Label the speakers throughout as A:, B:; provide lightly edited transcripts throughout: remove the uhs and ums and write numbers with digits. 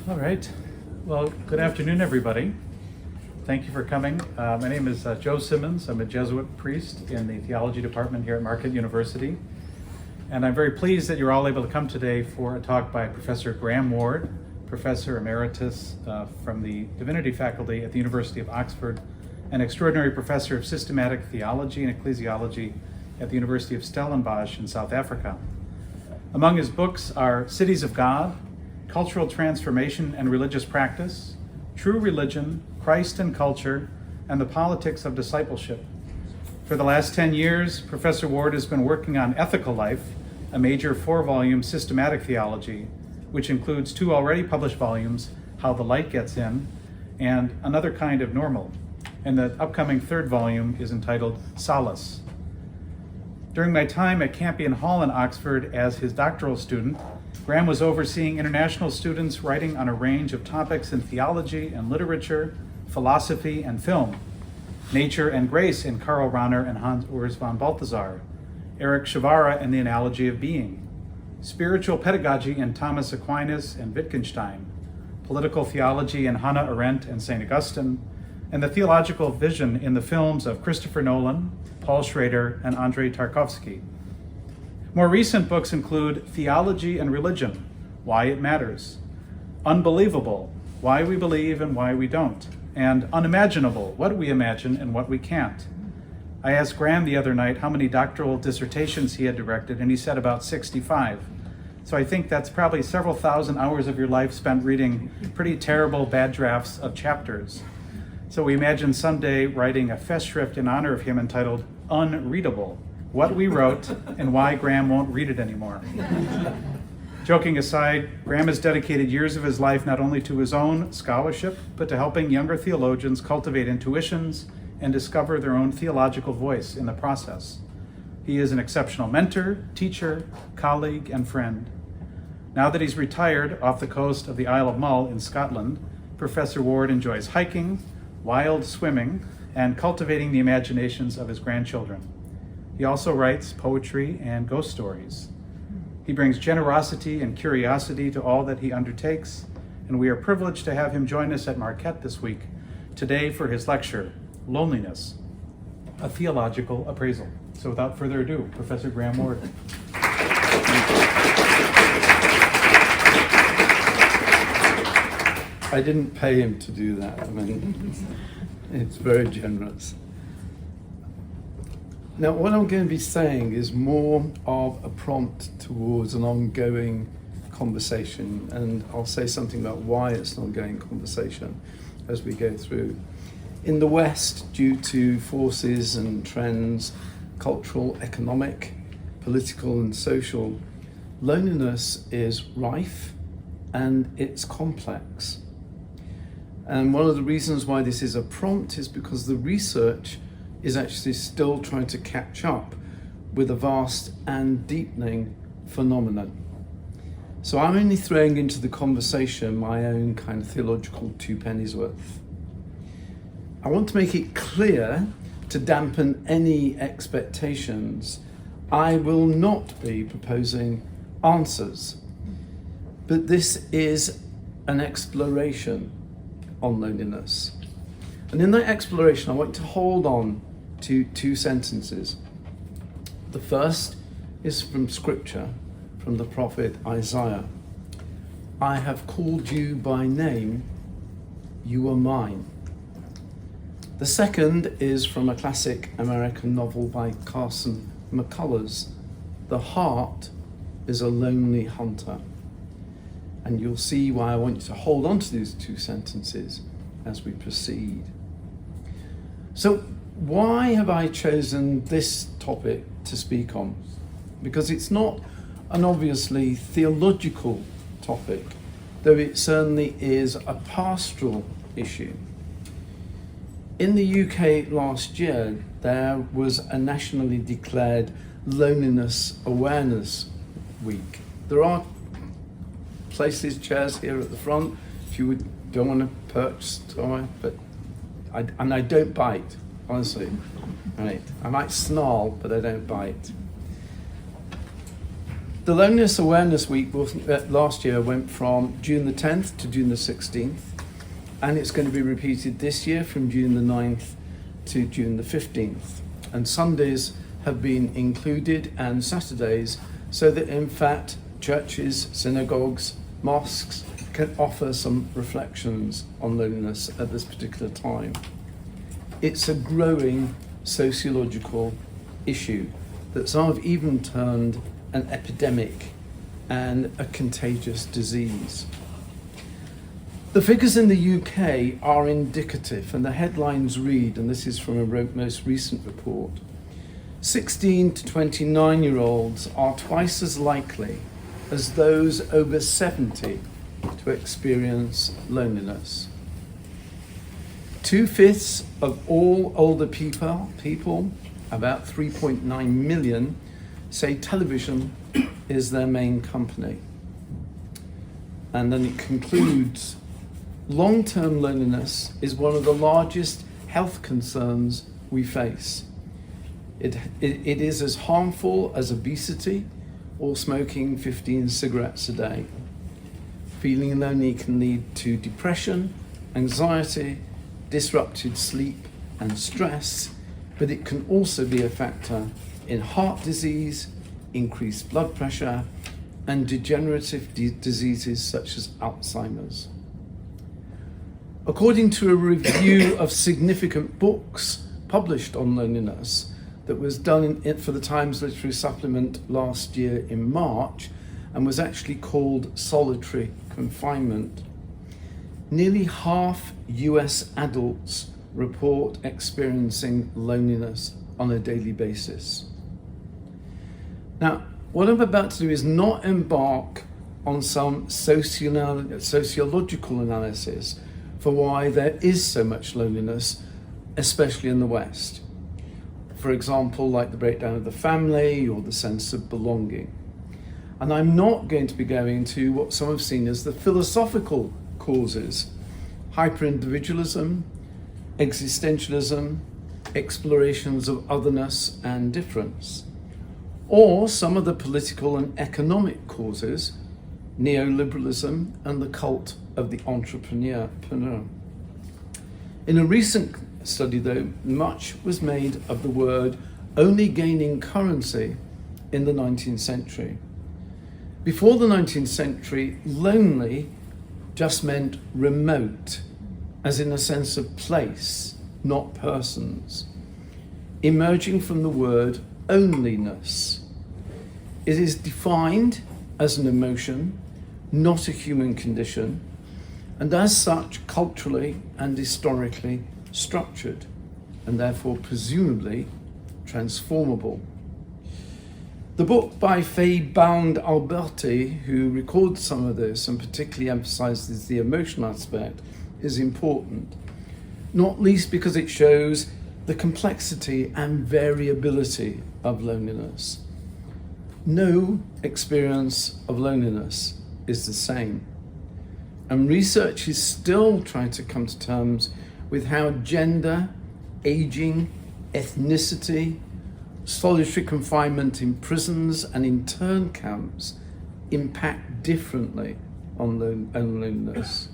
A: All right. Well, good afternoon, everybody. Thank you for coming. My name is Joe Simmons. I'm a Jesuit priest in the Theology department here at Marquette University. And I'm very pleased that you're all able to come today for a talk by Professor Graham Ward, Professor Emeritus from the Divinity faculty at the University of Oxford, an extraordinary professor of systematic theology and ecclesiology at the University of Stellenbosch in South Africa. Among his books are Cities of God, Cultural Transformation and Religious Practice, True Religion, Christ and Culture, and the Politics of Discipleship. For the last 10 years, Professor Ward has been working on Ethical Life, a major 4-volume systematic theology, which includes 2 already published volumes, How the Light Gets In, and Another Kind of Normal. And the upcoming 3rd volume is entitled Solace. During my time at Campion Hall in Oxford as his doctoral student, Graham was overseeing international students writing on a range of topics in theology and literature, philosophy and film, nature and grace in Karl Rahner and Hans Urs von Balthasar, Eric Shavara and the Analogy of Being, spiritual pedagogy in Thomas Aquinas and Wittgenstein, political theology in Hannah Arendt and St. Augustine, and the theological vision in the films of Christopher Nolan, Paul Schrader, and Andrei Tarkovsky. More recent books include Theology and Religion, Why It Matters, Unbelievable, Why We Believe and Why We Don't, and Unimaginable, What We Imagine and What We Can't. I asked Graham the other night how many doctoral dissertations he had directed, and he said about 65. So I think that's probably several thousand hours of your life spent reading pretty terrible bad drafts of chapters. So we imagine someday writing a festschrift in honor of him entitled Unreadable, What We Wrote and Why Graham Won't Read It Anymore. Joking aside, Graham has dedicated years of his life not only to his own scholarship, but to helping younger theologians cultivate intuitions and discover their own theological voice in the process. He is an exceptional mentor, teacher, colleague, and friend. Now that he's retired off the coast of the Isle of Mull in Scotland, Professor Ward enjoys hiking, wild swimming, and cultivating the imaginations of his grandchildren. He also writes poetry and ghost stories. He brings generosity and curiosity to all that he undertakes, and we are privileged to have him join us at Marquette this week, today for his lecture, Loneliness, a Theological Appraisal. So without further ado, Professor Graham Ward.
B: I didn't pay him to do that. I mean, it's very generous. Now, what I'm going to be saying is more of a prompt towards an ongoing conversation, and I'll say something about why it's an ongoing conversation as we go through. In the West, due to forces and trends, cultural, economic, political, and social, loneliness is rife and it's complex. And one of the reasons why this is a prompt is because the research is actually still trying to catch up with a vast and deepening phenomenon. So I'm only throwing into the conversation my own kind of theological 2 pennies worth. I want to make it clear, to dampen any expectations, I will not be proposing answers, but this is an exploration on loneliness. And in that exploration, I want to hold on to 2 sentences. The first is from Scripture, from the prophet Isaiah. I have called you by name, you are mine. The second is from a classic American novel by Carson McCullers, The Heart is a Lonely Hunter. And you'll see why I want you to hold on to these 2 sentences as we proceed. So why have I chosen this topic to speak on? Because it's not an obviously theological topic, though it certainly is a pastoral issue. In the UK last year, there was a nationally declared Loneliness Awareness Week. There are places, chairs here at the front, if you don't want to perch somewhere, but I don't bite, honestly. Right. I might snarl, but I don't bite. The Loneliness Awareness Week last year went from June the 10th to June the 16th, and it's going to be repeated this year from June the 9th to June the 15th. And Sundays have been included and Saturdays, so that in fact churches, synagogues, mosques can offer some reflections on loneliness at this particular time. It's a growing sociological issue that some have even termed an epidemic and a contagious disease. The figures in the UK are indicative, and the headlines read, and this is from a most recent report, 16 to 29-year-olds are twice as likely as those over 70 to experience loneliness. 2/5 of all older people, about 3.9 million, say television is their main company. And then it concludes, long-term loneliness is one of the largest health concerns we face. It is as harmful as obesity or smoking 15 cigarettes a day. Feeling lonely can lead to depression, anxiety, disrupted sleep and stress, but it can also be a factor in heart disease, increased blood pressure, and degenerative diseases such as Alzheimer's. According to a review of significant books published on loneliness that was done for the Times Literary Supplement last year in March, and was actually called Solitary Confinement, nearly half US adults report experiencing loneliness on a daily basis. Now, what I'm about to do is not embark on some sociological analysis for why there is so much loneliness, especially in the West. For example, like the breakdown of the family or the sense of belonging. And I'm not going to be going to what some have seen as the philosophical causes: hyper-individualism, existentialism, explorations of otherness and difference, or some of the political and economic causes, neoliberalism and the cult of the entrepreneur. In a recent study, though, much was made of the word only gaining currency in the 19th century. Before the 19th century, lonely just meant remote, as in a sense of place, not persons, emerging from the word onlyness. It is defined as an emotion, not a human condition, and as such culturally and historically structured, and therefore presumably transformable. The book by Faye Bound Alberti, who records some of this and particularly emphasizes the emotional aspect, is important, not least because it shows the complexity and variability of loneliness. No experience of loneliness is the same. And research is still trying to come to terms with how gender, aging, ethnicity, solitary confinement in prisons and intern camps impact differently on loneliness.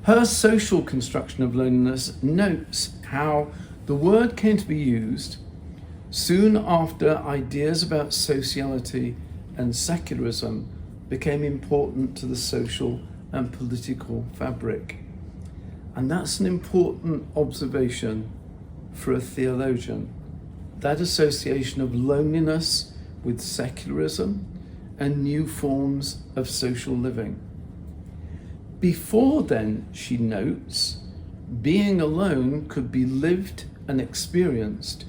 B: Her social construction of loneliness notes how the word came to be used soon after ideas about sociality and secularism became important to the social and political fabric. And that's an important observation for a theologian, that association of loneliness with secularism and new forms of social living. Before then, she notes, being alone could be lived and experienced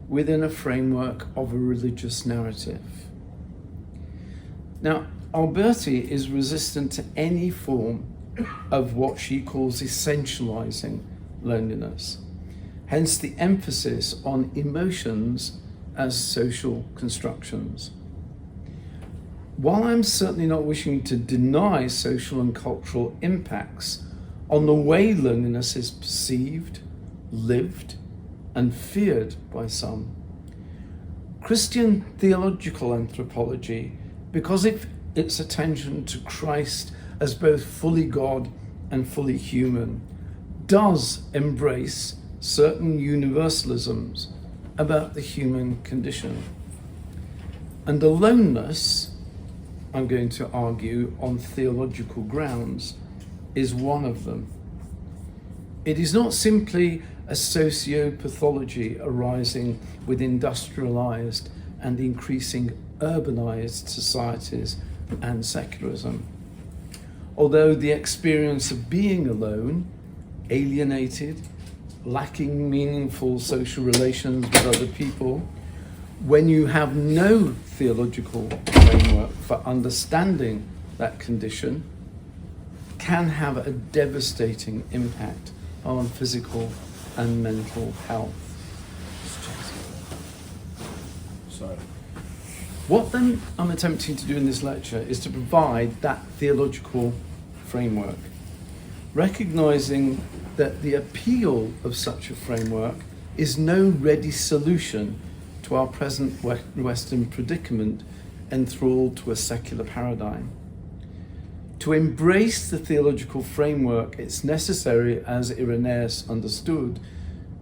B: within a framework of a religious narrative. Now, Alberti is resistant to any form of what she calls essentializing loneliness, hence the emphasis on emotions as social constructions. While I'm certainly not wishing to deny social and cultural impacts on the way loneliness is perceived, lived, and feared by some, Christian theological anthropology, because of its attention to Christ as both fully God and fully human, does embrace certain universalisms about the human condition. And aloneness, I'm going to argue on theological grounds, is one of them. It is not simply a socio-pathology arising with industrialized and increasing urbanized societies and secularism. Although the experience of being alone, alienated, lacking meaningful social relations with other people, when you have no theological framework for understanding that condition, can have a devastating impact on physical and mental health.
C: Sorry.
B: What then I'm attempting to do in this lecture is to provide that theological framework, recognizing that the appeal of such a framework is no ready solution to our present Western predicament enthralled to a secular paradigm. To embrace the theological framework, it's necessary, as Irenaeus understood,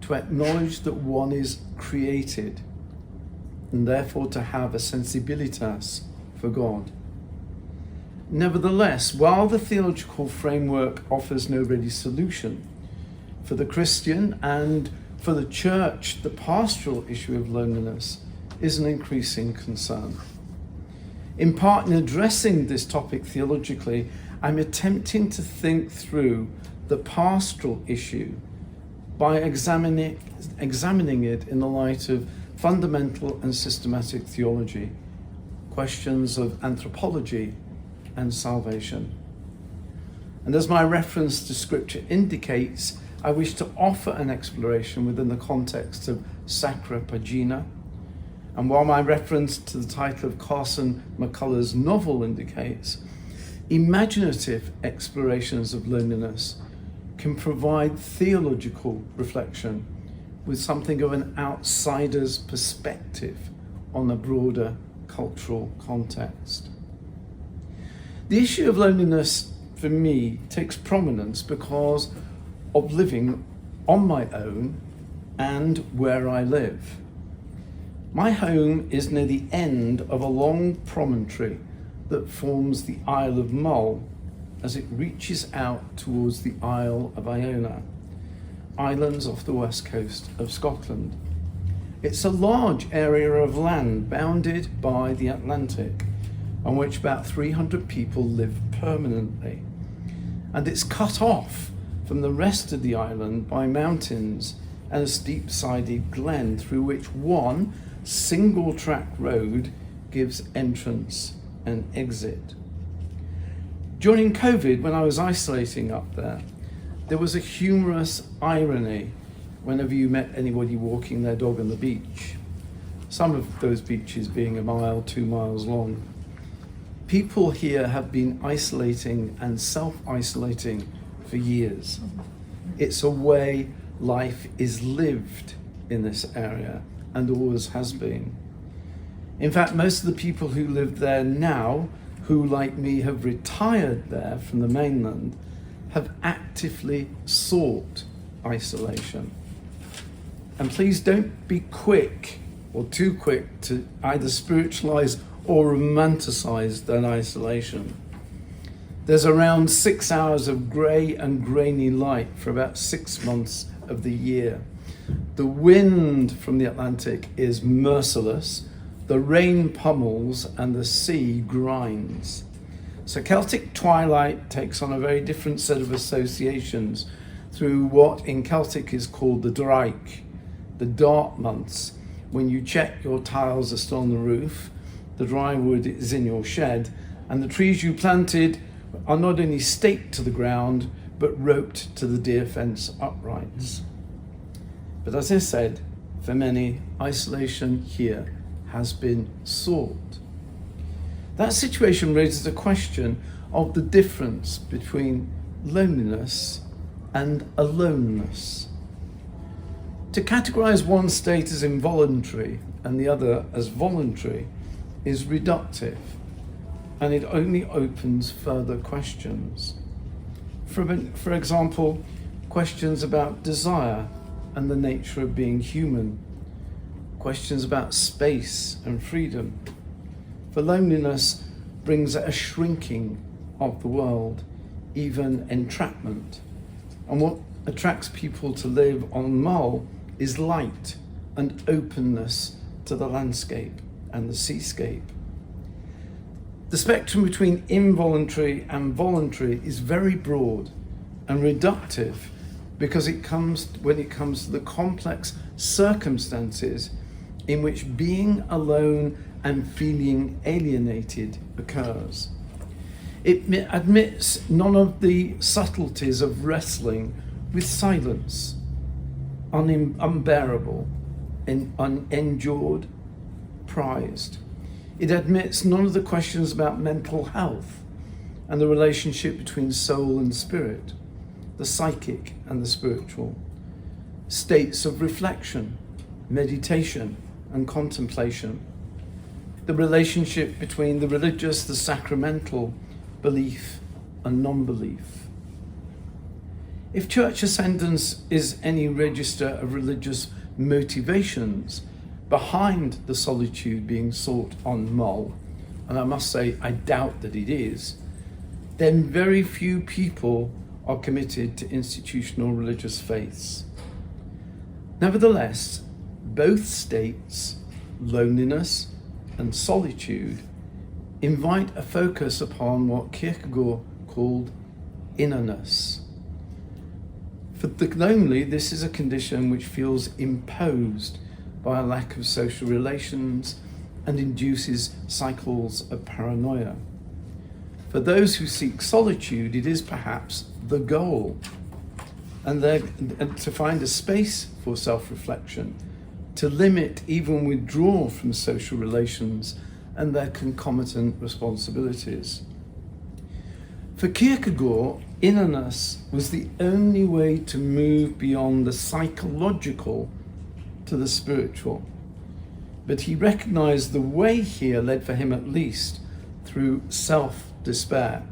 B: to acknowledge that one is created, and therefore to have a sensibilitas for God. Nevertheless, while the theological framework offers no ready solution, for the Christian and for the church, the pastoral issue of loneliness is an increasing concern. In part, in addressing this topic theologically, I'm attempting to think through the pastoral issue by examining it in the light of fundamental and systematic theology, questions of anthropology and salvation. And as my reference to scripture indicates, I wish to offer an exploration within the context of Sacra Pagina. And while my reference to the title of Carson McCullough's novel indicates, imaginative explorations of loneliness can provide theological reflection with something of an outsider's perspective on a broader cultural context. The issue of loneliness, for me, takes prominence because of living on my own and where I live. My home is near the end of a long promontory that forms the Isle of Mull as it reaches out towards the Isle of Iona, islands off the west coast of Scotland. It's a large area of land bounded by the Atlantic, on which about 300 people live permanently. And it's cut off from the rest of the island by mountains and a steep-sided glen through which one single-track road gives entrance and exit. During COVID, when I was isolating up there was a humorous irony whenever you met anybody walking their dog on the beach, some of those beaches being 1 mile, 2 miles long. People here have been isolating and self-isolating for years. It's a way life is lived in this area and always has been. In fact, most of the people who live there now, who like me have retired there from the mainland, have actively sought isolation. And please don't be quick or too quick to either spiritualize or romanticize that isolation. There's around 6 hours of grey and grainy light for about 6 months of the year. The wind from the Atlantic is merciless, the rain pummels, and the sea grinds. So Celtic twilight takes on a very different set of associations through what in Celtic is called the Draig, the dark months, when you check your tiles are still on the roof, the dry wood is in your shed, and the trees you planted are not only staked to the ground, but roped to the deer fence uprights. But as I said, for many, isolation here has been sought. That situation raises a question of the difference between loneliness and aloneness. To categorize one state as involuntary and the other as voluntary, is reductive, and it only opens further questions. For example, questions about desire and the nature of being human, questions about space and freedom. For loneliness brings a shrinking of the world, even entrapment. And what attracts people to live on Mull is light and openness to the landscape and the seascape. The spectrum between involuntary and voluntary is very broad and reductive because when it comes to the complex circumstances in which being alone and feeling alienated occurs. It admits none of the subtleties of wrestling with silence, unbearable, unendured, prized. It admits none of the questions about mental health and the relationship between soul and spirit, the psychic and the spiritual, states of reflection, meditation, and contemplation, the relationship between the religious, the sacramental, belief and non-belief. If church ascendance is any register of religious motivations behind the solitude being sought on Mull, and I must say I doubt that it is, then very few people are committed to institutional religious faiths. Nevertheless, both states, loneliness and solitude, invite a focus upon what Kierkegaard called innerness. For the lonely, this is a condition which feels imposed by a lack of social relations and induces cycles of paranoia. For those who seek solitude, it is perhaps the goal, and to find a space for self-reflection, to limit, even withdraw from social relations and their concomitant responsibilities. For Kierkegaard, innerness was the only way to move beyond the psychological to the spiritual. But he recognized the way here led, for him at least, through self-despair.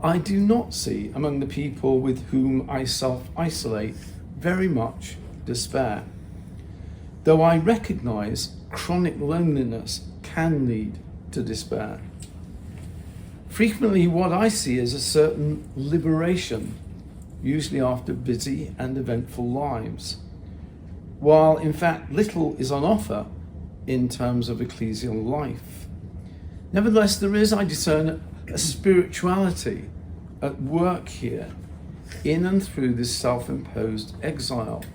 B: I do not see among the people with whom I self-isolate very much despair, though I recognize chronic loneliness can lead to despair. Frequently what I see is a certain liberation, usually after busy and eventful lives, while in fact little is on offer in terms of ecclesial life. Nevertheless, there is, I discern, a spirituality at work here, in and through this self-imposed exile.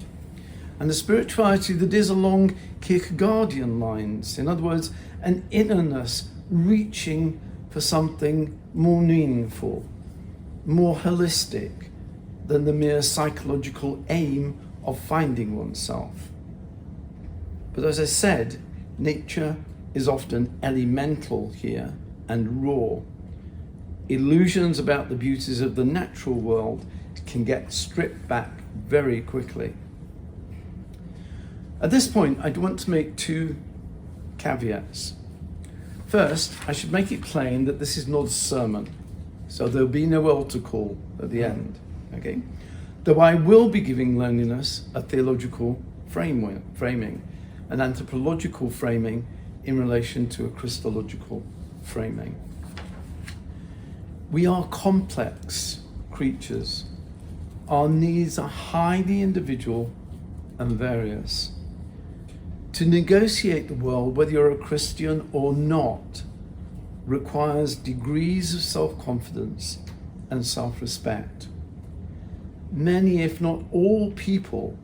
B: And a spirituality that is along Kierkegaardian lines, in other words, an innerness reaching for something more meaningful, more holistic than the mere psychological aim of finding oneself. But as I said, nature is often elemental here and raw. Illusions about the beauties of the natural world can get stripped back very quickly. At this point, I want to make two caveats. First, I should make it plain that this is not a sermon, so there'll be no altar call at the end, okay? Though I will be giving loneliness a theological framing, an anthropological framing in relation to a Christological framing. We are complex creatures. Our needs are highly individual and various. To negotiate the world, whether you're a Christian or not, requires degrees of self-confidence and self-respect. Many, if not all people,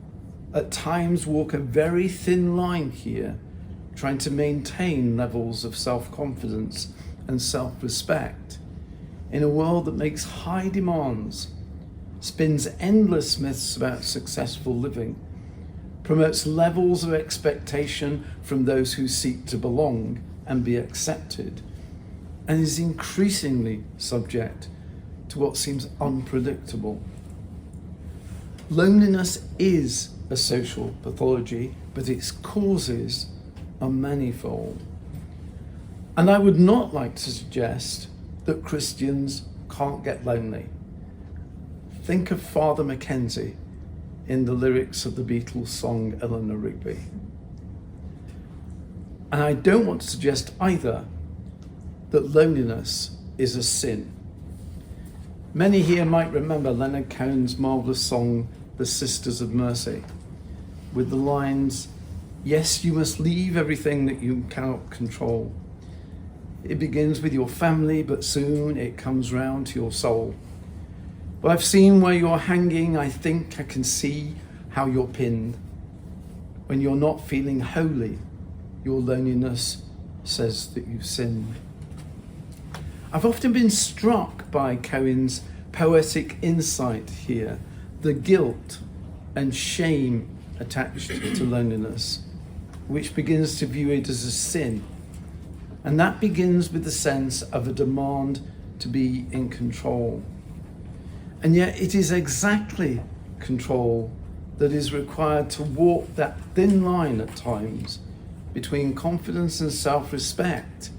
B: at times walk a very thin line here, trying to maintain levels of self-confidence and self-respect in a world that makes high demands, spins endless myths about successful living, promotes levels of expectation from those who seek to belong and be accepted, and is increasingly subject to what seems unpredictable. Loneliness is a social pathology, but its causes are manifold. And I would not like to suggest that Christians can't get lonely. Think of Father Mackenzie in the lyrics of the Beatles' song Eleanor Rigby. And I don't want to suggest either that loneliness is a sin. Many here might remember Leonard Cohen's marvellous song, The Sisters of Mercy, with the lines, "Yes, you must leave everything that you cannot control. It begins with your family, but soon it comes round to your soul. But I've seen where you're hanging, I think I can see how you're pinned. When you're not feeling holy, your loneliness says that you've sinned." I've often been struck by Cohen's poetic insight here, the guilt and shame attached to loneliness, which begins to view it as a sin. And that begins with the sense of a demand to be in control. And yet it is exactly control that is required to walk that thin line at times between confidence and self-respect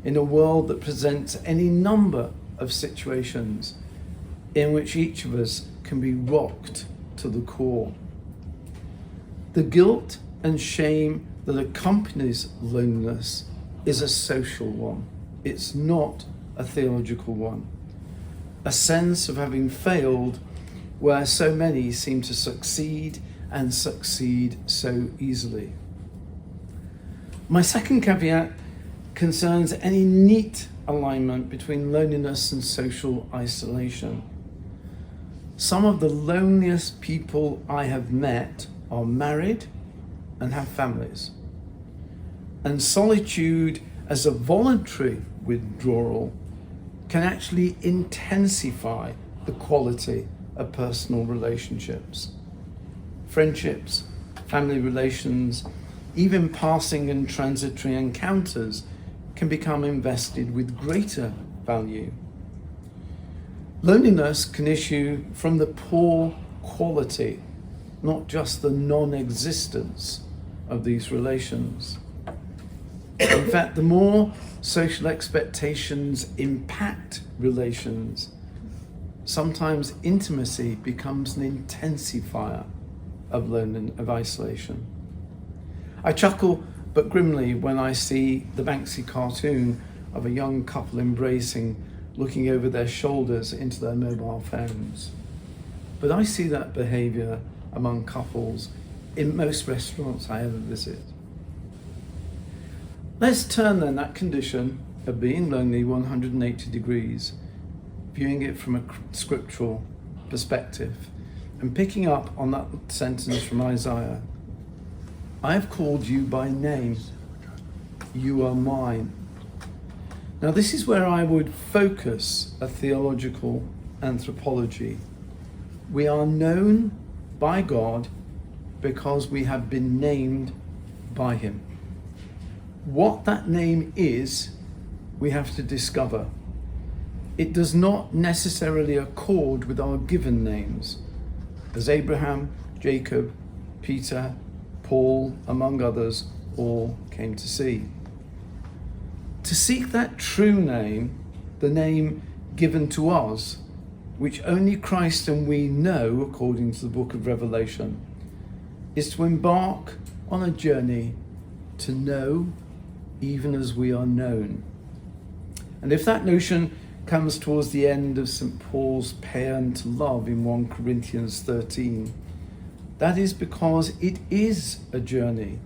B: in a world that presents any number of situations in which each of us can be rocked to the core. The guilt and shame that accompanies loneliness is a social one. It's not a theological one. A sense of having failed where so many seem to succeed and succeed so easily. My second caveat concerns any neat alignment between loneliness and social isolation. Some of the loneliest people I have met are married and have families. And solitude as a voluntary withdrawal can actually intensify the quality of personal relationships. Friendships, family relations, even passing and transitory encounters can become invested with greater value. Loneliness can issue from the poor quality, not just the non-existence of these relations. In fact, the more social expectations impact relations, sometimes intimacy becomes an intensifier of loneliness, of isolation. I chuckle but grimly when I see the Banksy cartoon of a young couple embracing, looking over their shoulders into their mobile phones. But I see that behaviour among couples in most restaurants I ever visit. Let's turn then that condition of being lonely 180 degrees, viewing it from a scriptural perspective, and picking up on that sentence from Isaiah. I have called you by name. You are mine. Now this is where I would focus a theological anthropology. We are known by God because we have been named by him. What that name is, we have to discover. It does not necessarily accord with our given names, as Abraham, Jacob, Peter, Paul, among others, all came to see. To seek that true name, the name given to us, which only Christ and we know, according to the book of Revelation, is to embark on a journey to know even as we are known. And if that notion comes towards the end of St. Paul's paean to love in 1 Corinthians 13, that is because it is a journey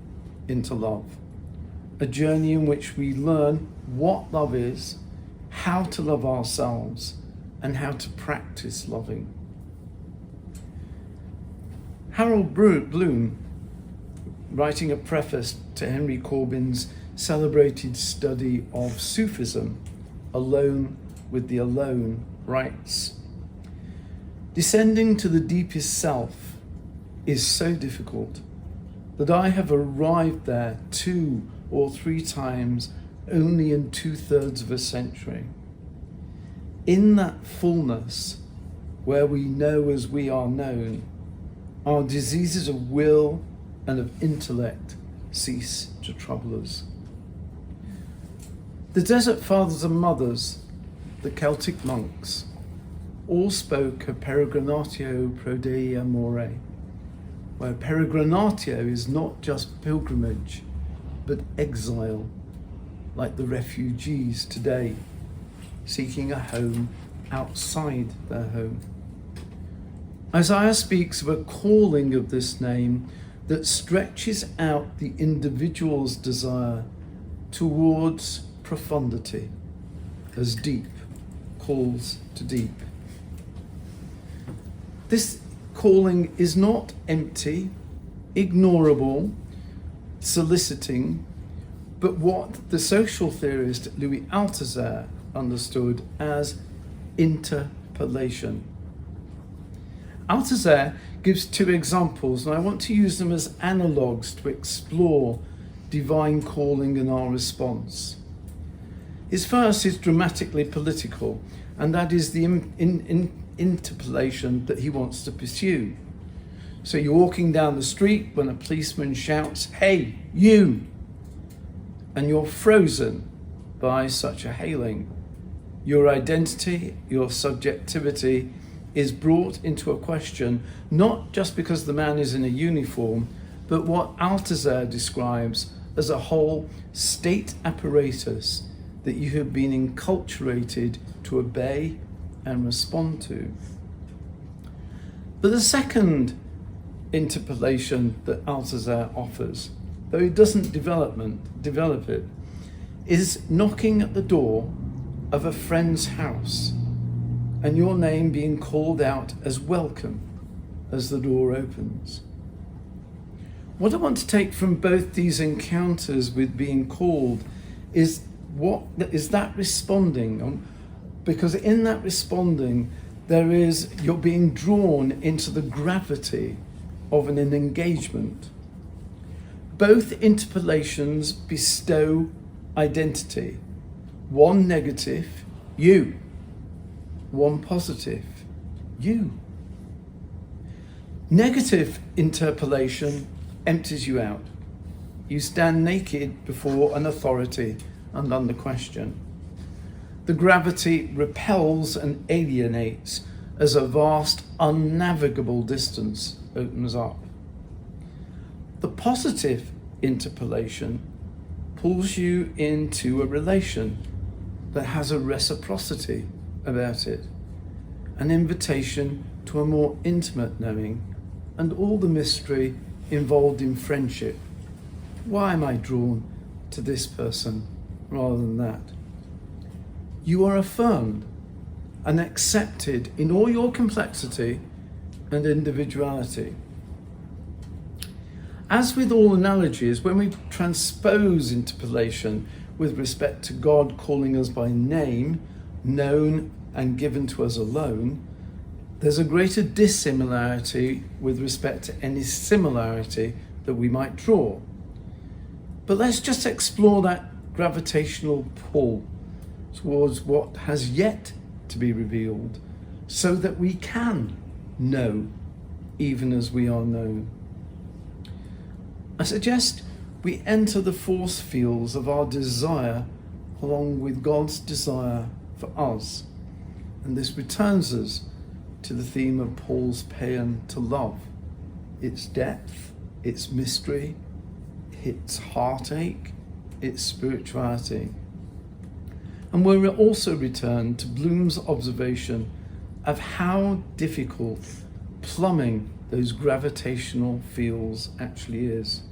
B: into love, a journey in which we learn what love is, how to love ourselves, and how to practice loving. Harold Bloom, writing a preface to Henry Corbin's celebrated study of Sufism, Alone with the Alone, writes, "Descending to the deepest self is so difficult that I have arrived there 2 or 3 times only in 2/3 of a century. In that fullness, where we know as we are known, Our diseases of will and of intellect cease to trouble us. The desert fathers and mothers, the Celtic monks, all spoke of peregrinatio pro Dei amore, where peregrinatio is not just pilgrimage, but exile, like the refugees today, seeking a home outside their home. Isaiah speaks of a calling of this name that stretches out the individual's desire towards profundity, as deep calls to deep. This calling is not empty, ignorable, soliciting, but what the social theorist Louis Althusser understood as interpellation. Althusser gives two examples, and I want to use them as analogues to explore divine calling and our response. His first is dramatically political, and that is the interpellation that he wants to pursue. So you're walking down the street when a policeman shouts, "Hey, you!" and you're frozen by such a hailing. Your identity, your subjectivity is brought into a question, not just because the man is in a uniform, but what Althusser describes as a whole state apparatus that you have been enculturated to obey and respond to. But the second interpellation that Althusser offers, though he doesn't develop it, is knocking at the door of a friend's house and your name being called out as welcome as the door opens. What I want to take from both these encounters with being called is what is that responding, because in that responding you're being drawn into the gravity of an engagement. Both interpellations bestow identity. One negative, you. One positive, you. Negative interpellation empties you out. You stand naked before an authority and under question. The gravity repels and alienates as a vast, unnavigable distance opens up. The positive interpellation pulls you into a relation that has a reciprocity about it, an invitation to a more intimate knowing, and all the mystery involved in friendship. Why am I drawn to this person rather than that? You are affirmed and accepted in all your complexity and individuality. As with all analogies, when we transpose interpellation with respect to God calling us by name, known and given to us alone, there's a greater dissimilarity with respect to any similarity that we might draw. But let's just explore that gravitational pull towards what has yet to be revealed, so that we can know even as we are known. I suggest we enter the force fields of our desire along with God's desire for us. And this returns us to the theme of Paul's paean to love, its depth, its mystery, its heartache, its spirituality. And we'll also return to Bloom's observation of how difficult plumbing those gravitational fields actually is.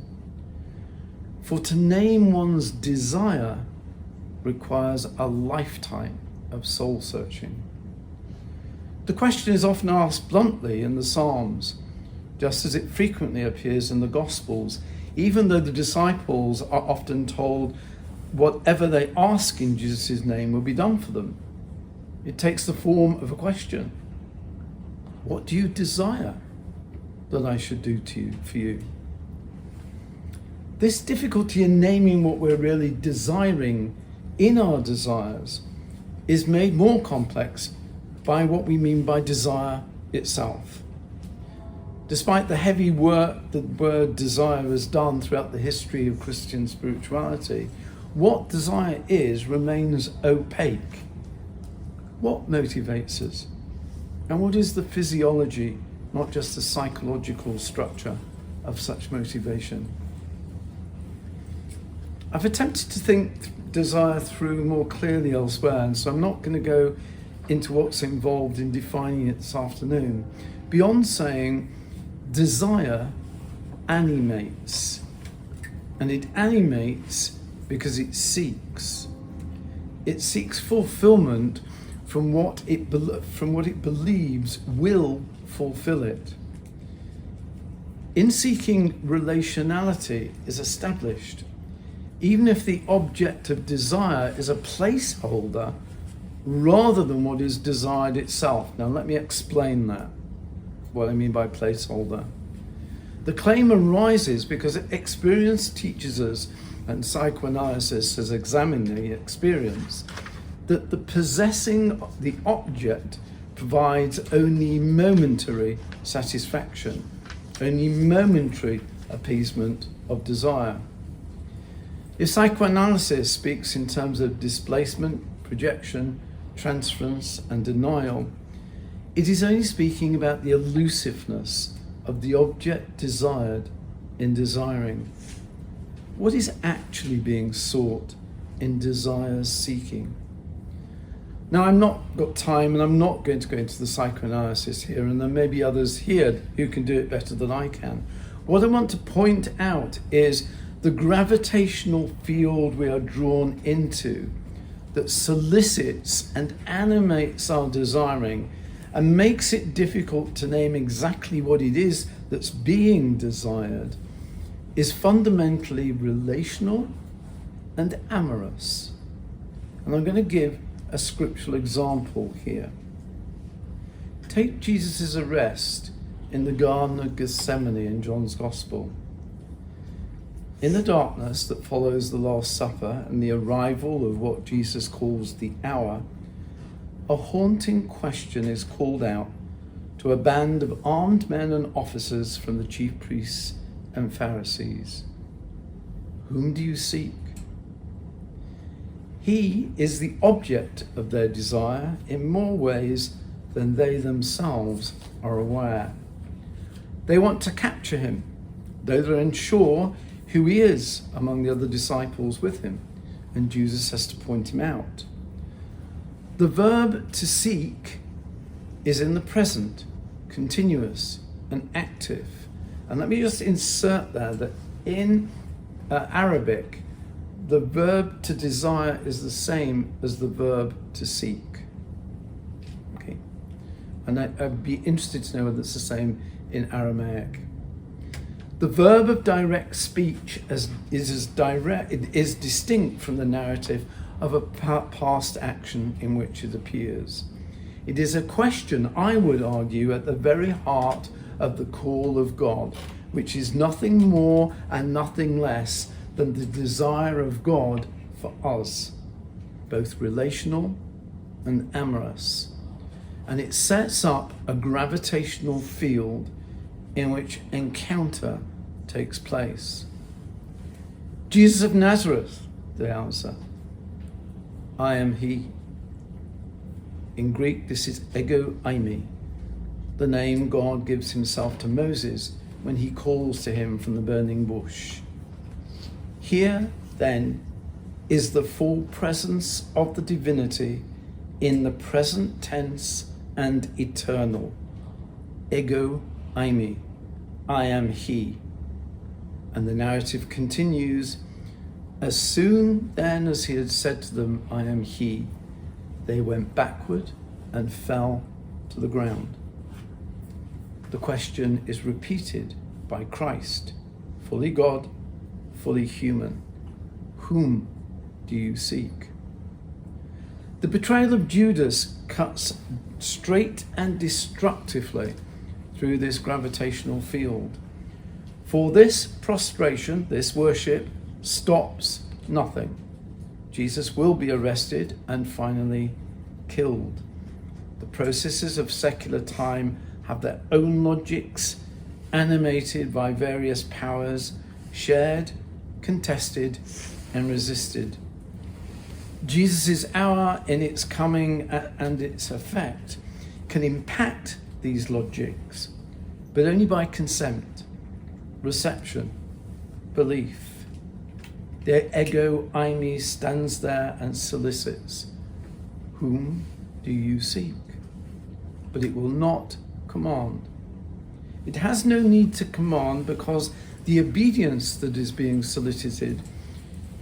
B: For to name one's desire requires a lifetime of soul searching. The question is often asked bluntly in the Psalms, just as it frequently appears in the Gospels, even though the disciples are often told whatever they ask in Jesus' name will be done for them. It takes the form of a question. What do you desire that I should do for you? This difficulty in naming what we're really desiring in our desires is made more complex by what we mean by desire itself. Despite the heavy work the word desire has done throughout the history of Christian spirituality, what desire is remains opaque. What motivates us? And what is the physiology, not just the psychological structure of such motivation? I've attempted to think desire through more clearly elsewhere, and so I'm not going to go into what's involved in defining it this afternoon, beyond saying desire animates, and it animates because it seeks. It seeks fulfillment from what it believes will fulfill it. In seeking, relationality is established, even if the object of desire is a placeholder rather than what is desired itself. Now let me explain that, what I mean by placeholder. The claim arises because experience teaches us, and psychoanalysis has examined the experience, that the possessing the object provides only momentary satisfaction, only momentary appeasement of desire. If psychoanalysis speaks in terms of displacement, projection, transference, and denial, it is only speaking about the elusiveness of the object desired in desiring. What is actually being sought in desire seeking? Now, I've not got time, and I'm not going to go into the psychoanalysis here, and there may be others here who can do it better than I can. What I want to point out is the gravitational field we are drawn into that solicits and animates our desiring and makes it difficult to name exactly what it is that's being desired, is fundamentally relational and amorous. And I'm going to give a scriptural example here. Take Jesus' arrest in the Garden of Gethsemane in John's Gospel. In the darkness that follows the Last Supper and the arrival of what Jesus calls the hour, a haunting question is called out to a band of armed men and officers from the chief priests and Pharisees. Whom do you seek? He is the object of their desire in more ways than they themselves are aware. They want to capture him, though they're unsure who he is among the other disciples with him, and Jesus has to point him out. The verb to seek is in the present, continuous and active. And let me just insert there that in Arabic, the verb to desire is the same as the verb to seek. Okay, and I'd be interested to know whether it's the same in Aramaic. The verb of direct speech is distinct from the narrative of a past action in which it appears. It is a question, I would argue, at the very heart of the call of God, which is nothing more and nothing less than the desire of God for us, both relational and amorous. And it sets up a gravitational field in which encounter takes place. Jesus of Nazareth, the answer. I am he. In Greek, this is ego eimi, the name God gives himself to Moses when he calls to him from the burning bush. Here, then, is the full presence of the divinity in the present tense and eternal. Ego eimi, I am he. And the narrative continues, as soon then as he had said to them, I am he, they went backward and fell to the ground. The question is repeated by Christ, fully God, fully human. Whom do you seek? The betrayal of Judas cuts straight and destructively through this gravitational field. For this prostration, this worship, stops nothing. Jesus will be arrested and finally killed. The processes of secular time have their own logics animated by various powers, shared, contested, and resisted. Jesus' hour in its coming and its effect can impact these logics, but only by consent, reception, belief. Their ego eimi stands there and solicits, "Whom do you seek?" But it will not command. It has no need to command, because the obedience that is being solicited,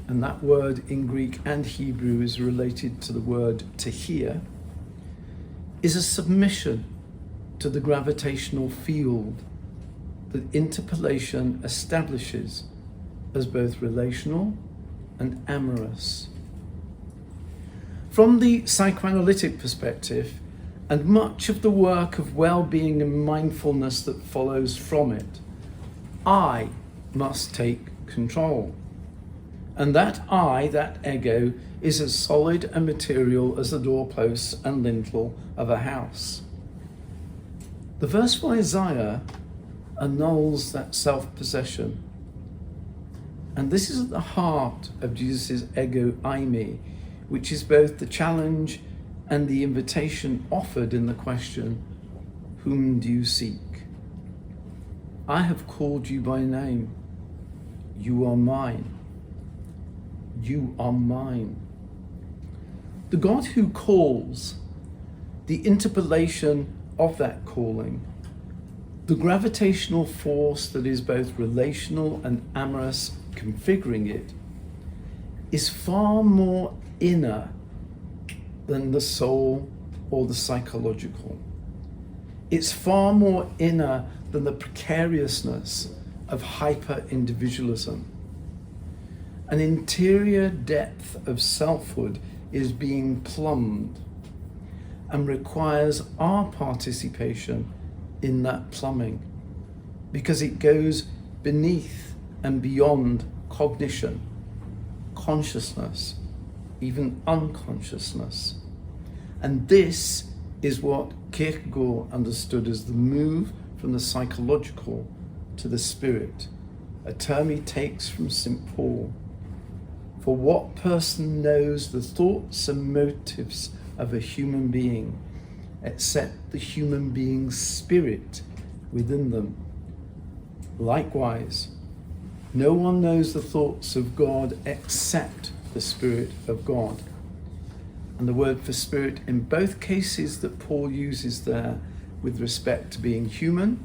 B: and that word in Greek and Hebrew is related to the word to hear, is a submission to the gravitational field that interpolation establishes as both relational and amorous. From the psychoanalytic perspective, and much of the work of well-being and mindfulness that follows from it, I must take control. And that I, that ego, is as solid and material as the doorposts and lintel of a house. The verse from Isaiah annuls that self-possession. And this is at the heart of Jesus' ego eimi, which is both the challenge and the invitation offered in the question, "Whom do you seek?" I have called you by name. You are mine. You are mine. The God who calls, the interpolation of that calling, the gravitational force that is both relational and amorous configuring it, is far more inner than the soul or the psychological. It's far more inner than the precariousness of hyper-individualism. An interior depth of selfhood is being plumbed and requires our participation in that plumbing, because it goes beneath and beyond cognition, consciousness, even unconsciousness. And this is what Kierkegaard understood as the move from the psychological to the spirit, a term he takes from St. Paul. For what person knows the thoughts and motives of a human being except the human being's spirit within them? Likewise, no one knows the thoughts of God except the Spirit of God. And the word for spirit in both cases that Paul uses there, with respect to being human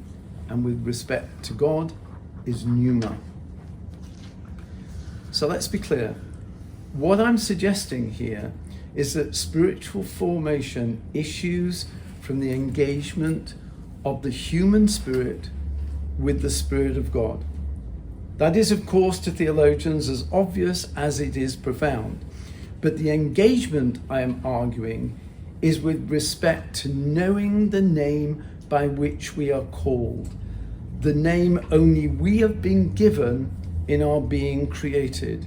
B: and with respect to God, is pneuma. So let's be clear. What I'm suggesting here is that spiritual formation issues from the engagement of the human spirit with the Spirit of God. That is, of course, to theologians as obvious as it is profound. But the engagement, I am arguing, is with respect to knowing the name by which we are called, the name only we have been given in our being created,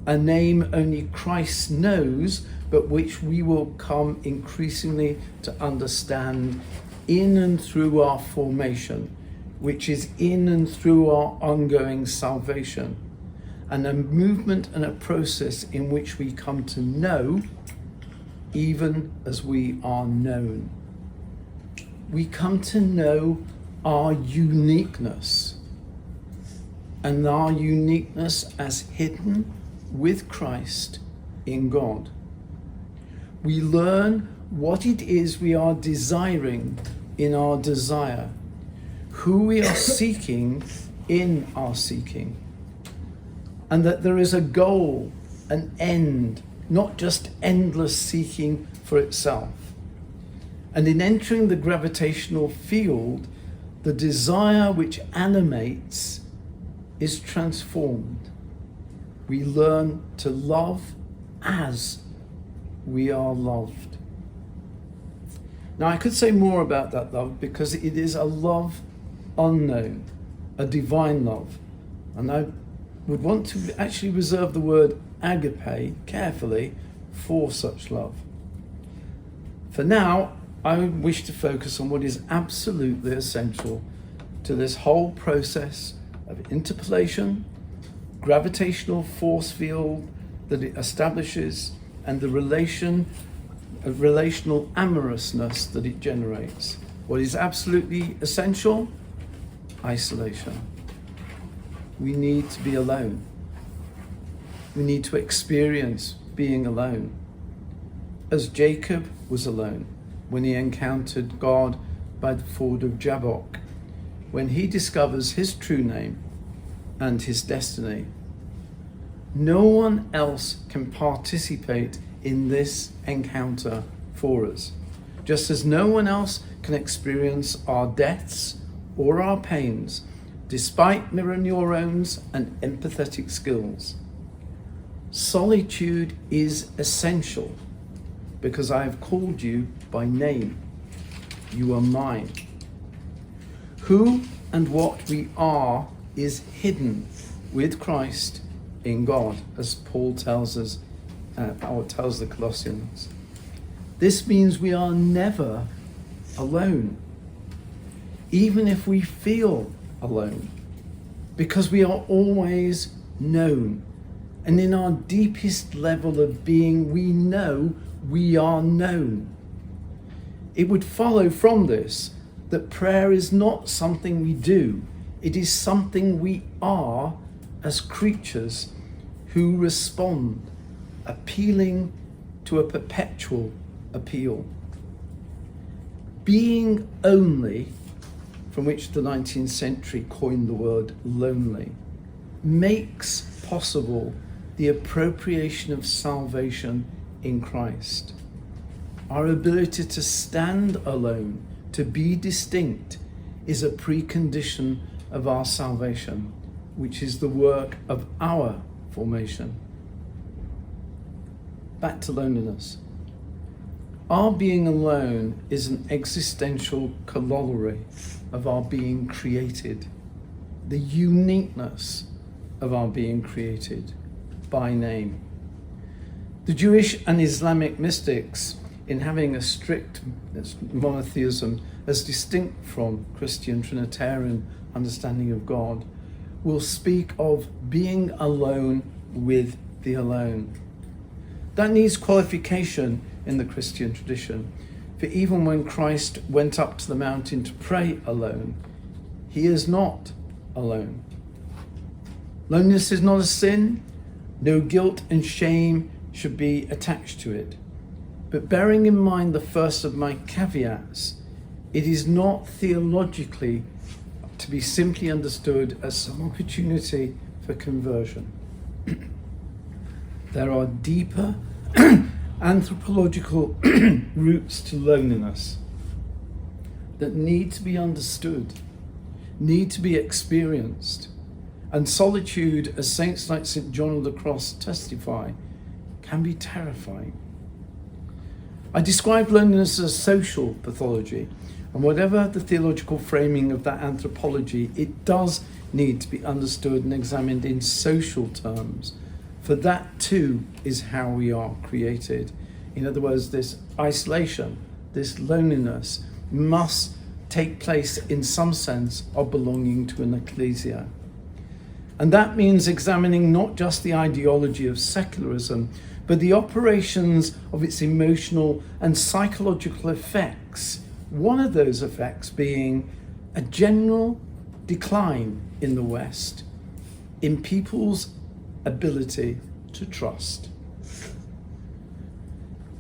B: a name only Christ knows, but which we will come increasingly to understand in and through our formation, which is in and through our ongoing salvation, and a movement and a process in which we come to know even as we are known. We come to know our uniqueness, and our uniqueness as hidden with Christ in God. We learn what it is we are desiring in our desire, who we are seeking in our seeking, and that there is a goal, an end, not just endless seeking for itself. And in entering the gravitational field, the desire which animates is transformed. We learn to love as we are loved. Now, I could say more about that love, because it is a love unknown, a divine love. And I would want to actually reserve the word agape carefully for such love. For now, I wish to focus on what is absolutely essential to this whole process of interpolation, gravitational force field that it establishes, and the relational amorousness that it generates. What is absolutely essential? Isolation. We need to be alone. We need to experience being alone. As Jacob was alone when he encountered God by the ford of Jabbok, when he discovers his true name and his destiny. No one else can participate in this encounter for us, just as no one else can experience our deaths or our pains, despite mirror neurons and empathetic skills. Solitude is essential because I have called you by name. You are mine. Who and what we are is hidden with Christ in God, as Paul tells us, or tells the Colossians. This means we are never alone, even if we feel alone, because we are always known. And in our deepest level of being, we know we are known. It would follow from this that prayer is not something we do. It is something we are as creatures who respond, appealing to a perpetual appeal. Being only, from which the 19th century coined the word lonely, makes possible the appropriation of salvation in Christ. Our ability to stand alone, to be distinct, is a precondition of our salvation, which is the work of our formation. Back to loneliness. Our being alone is an existential corollary of our being created, the uniqueness of our being created by name. The Jewish and Islamic mystics, in having a strict monotheism as distinct from Christian Trinitarian understanding of God, will speak of being alone with the alone. That needs qualification in the Christian tradition, for even when Christ went up to the mountain to pray alone, he is not alone. Loneliness is not a sin. No guilt and shame should be attached to it. But bearing in mind the first of my caveats, it is not theologically to be simply understood as some opportunity for conversion. There are deeper anthropological roots to loneliness that need to be understood, need to be experienced. And solitude, as saints like St. John of the Cross testify, can be terrifying. I describe loneliness as social pathology, and whatever the theological framing of that anthropology, it does need to be understood and examined in social terms, for that too is how we are created. In other words, this isolation, this loneliness must take place in some sense of belonging to an ecclesia. And that means examining not just the ideology of secularism, but the operations of its emotional and psychological effects. One of those effects being a general decline in the West in people's ability to trust.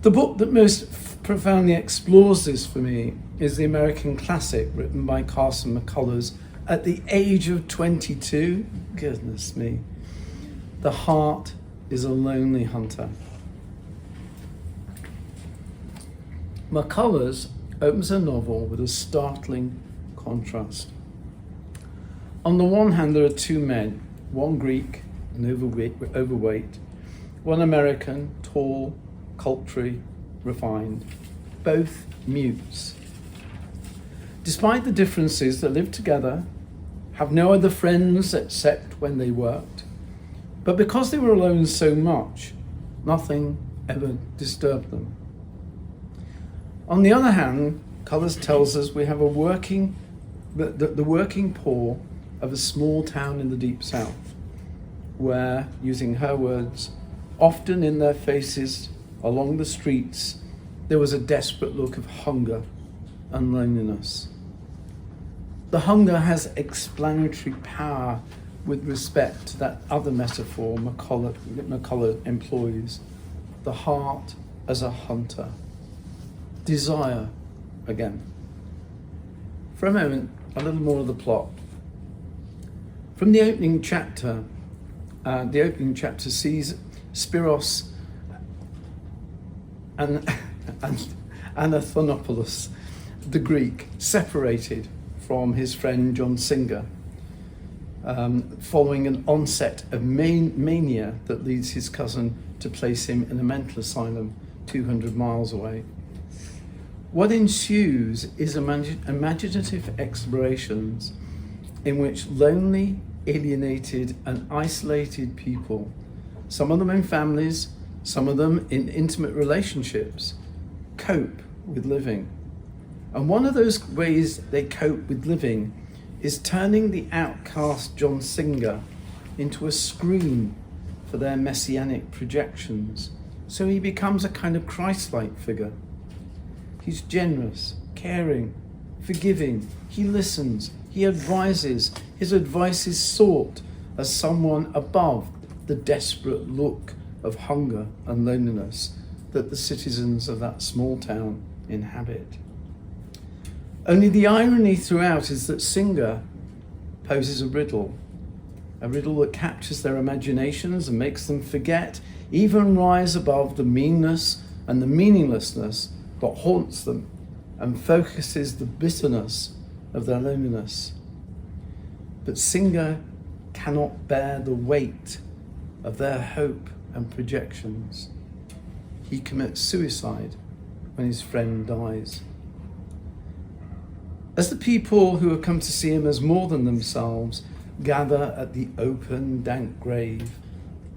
B: The book that most profoundly explores this for me is the American classic written by Carson McCullers at the age of 22. Goodness me. The Heart is a Lonely Hunter. McCullers opens a novel with a startling contrast. On the one hand, there are two men, one Greek and overweight, one American, tall, culturally refined, both mutes. Despite the differences, they live together, have no other friends except when they worked. But because they were alone so much, nothing ever disturbed them. On the other hand, Colours tells us we have a working the working poor of a small town in the deep south, where, using her words, often in their faces along the streets, there was a desperate look of hunger and loneliness. The hunger has explanatory power with respect to that other metaphor McCullough employs, the heart as a hunter. Desire again. For a moment, a little more of the plot. From the opening chapter sees Spiros and Anathanopoulos, the Greek, separated from his friend John Singer, following an onset of mania that leads his cousin to place him in a mental asylum 200 miles away. What ensues is imaginative explorations in which lonely, alienated and isolated people, some of them in families, some of them in intimate relationships, cope with living. And one of those ways they cope with living is turning the outcast John Singer into a screen for their messianic projections. So he becomes a kind of Christ-like figure. He's generous, caring, forgiving. He listens, he advises. His advice is sought as someone above the desperate look of hunger and loneliness that the citizens of that small town inhabit. Only the irony throughout is that Singer poses a riddle that captures their imaginations and makes them forget, even rise above the meanness and the meaninglessness that haunts them and focuses the bitterness of their loneliness. But Singer cannot bear the weight of their hope and projections. He commits suicide when his friend dies. As the people who have come to see him as more than themselves gather at the open, dank grave,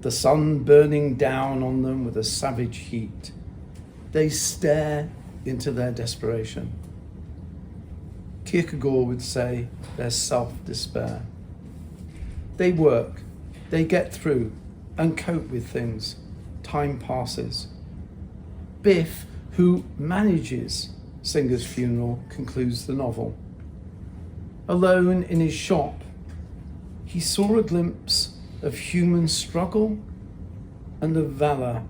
B: the sun burning down on them with a savage heat, they stare into their desperation. Kierkegaard would say their self-despair. They work, they get through and cope with things. Time passes. Biff, who manages Singer's funeral, concludes the novel. Alone in his shop, he saw a glimpse of human struggle and of valor,